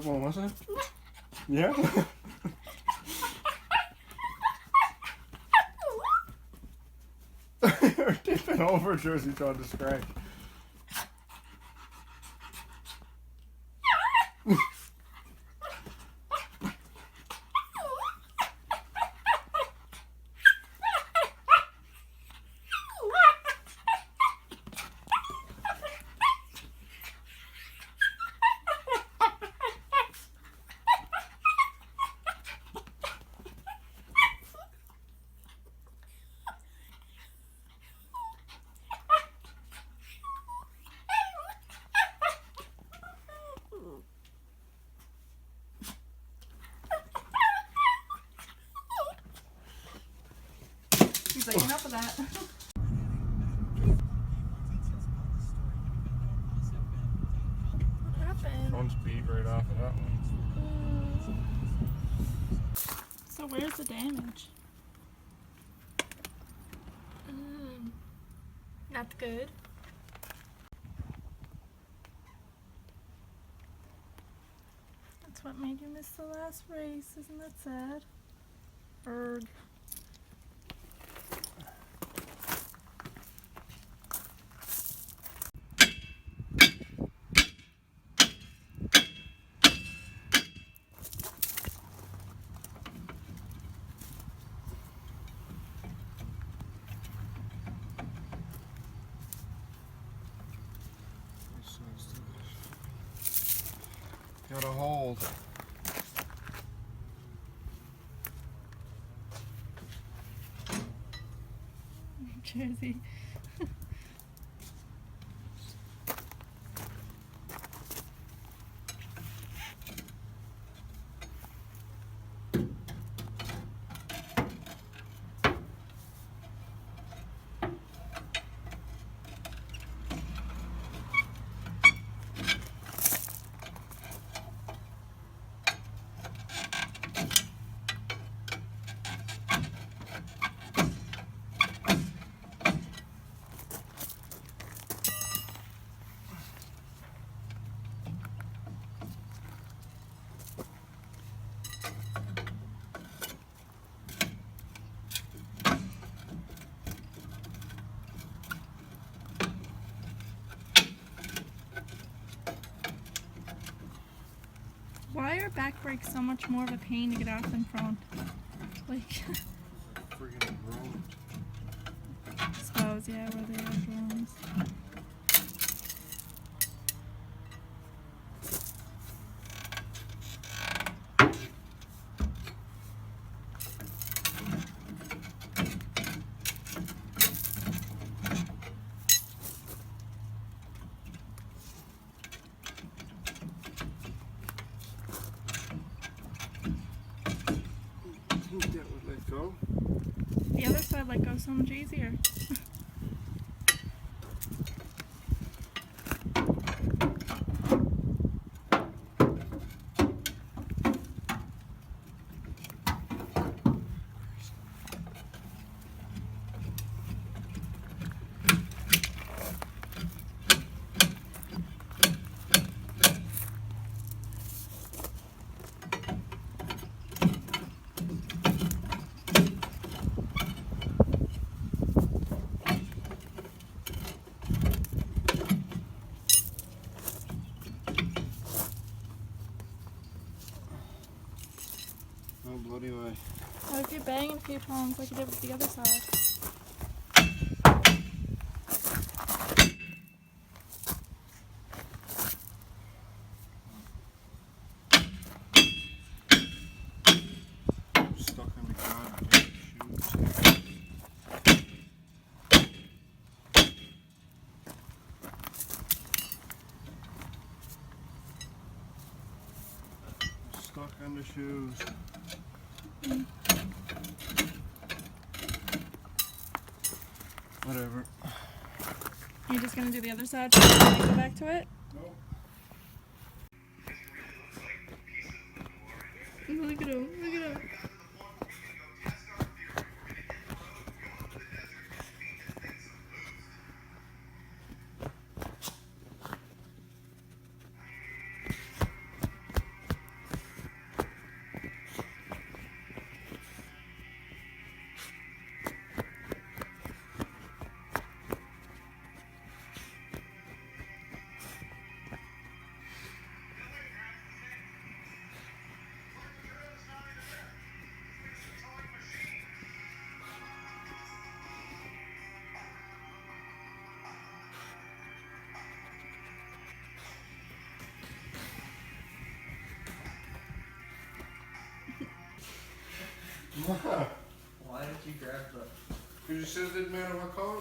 quick one, was it? Yeah? You're tipping over, Jersey, trying to scratch. He's like, enough of that. What happened? Phone's beat right off of that one. So where's the damage? Not good. That's what made you miss the last race. Isn't that sad? Erg. Got a hold. Jersey. Why are back brakes so much more of a pain to get off than front? Like, Friggin' road. I suppose, yeah, where they are drones. I think that would let go. The other side let go so much easier. Oh, bloody way. What if you bang a few times like you did with the other side? I'm stuck in the goddamn shoes. Stuck in the shoes. Whatever. You're just gonna do the other side and go back to it? Nope. Look at him, look at him. Why did you grab the... Because you said it didn't matter what color.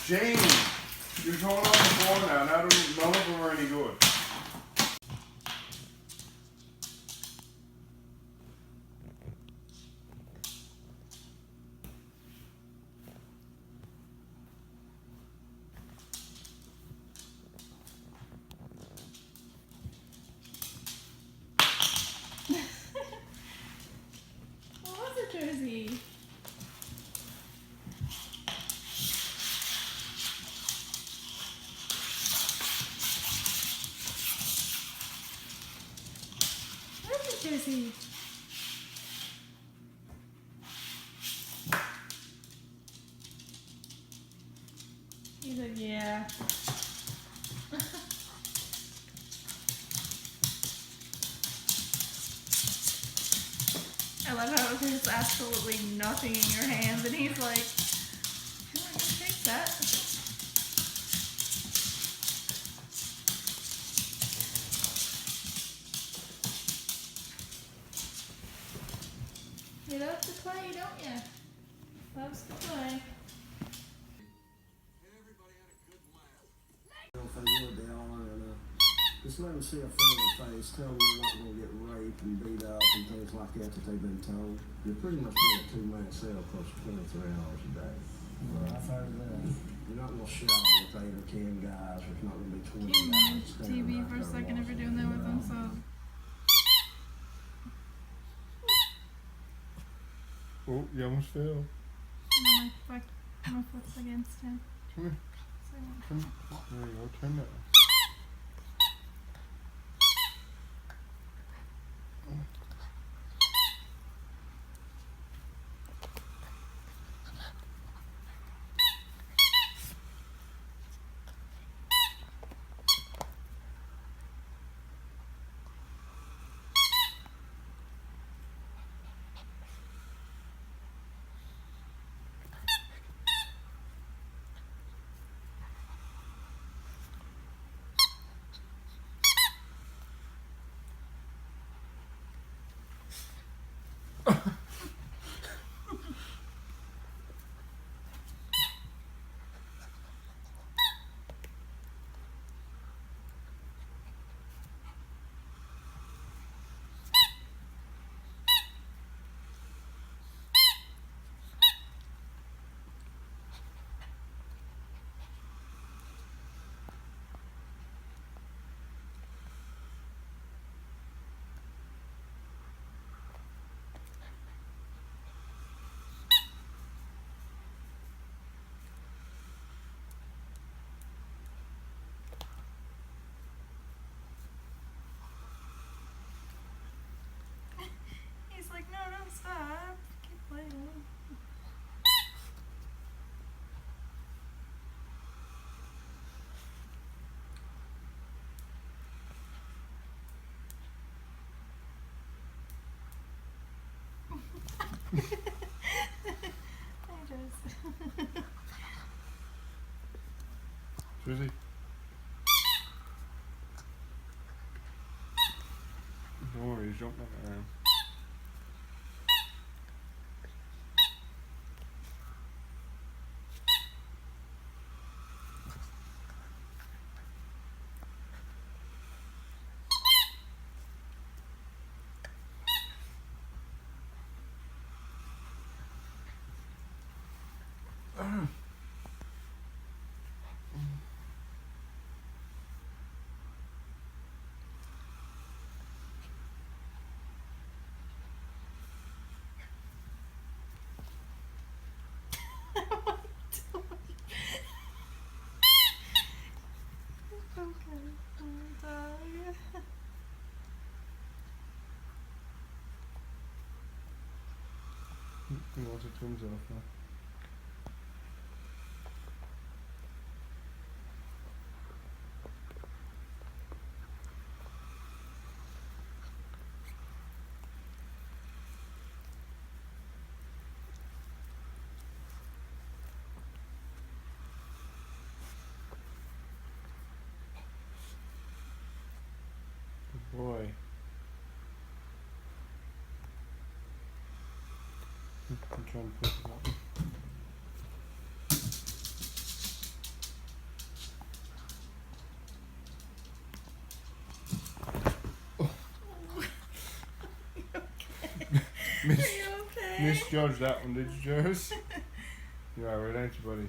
Jamie, you're throwing on the floor now. None of them are any good. What was it, Josie? What is it, Josie? He's like, yeah. I love how there's absolutely nothing in your hands, and he's like, "Sure, I can take that." You love to play, don't you? Loves to play. If they would, they are, and just let them see a friendly face. Tell them they're not going to get raped and beat up and things like that that they've been told. You're pretty much in a two-man cell close to 23 hours a day. Well, I've heard of that. You're not going to shower with 8 or 10 guys. There's not going to be 20 Can you guys. mute standing TV right for a there second if you're watching doing that you with them? around. So. Oh, you almost fell. No, my foot's against him. Come here. So, There you go. Turn that. he's like, no, stop. Keep playing. I just. Susie. Don't worry, he's jumping around. He wants it to himself now. boy. I'm trying to push it up. Are you okay? Misjudged that one, did you, Joyce? You're alright, ain't you, buddy?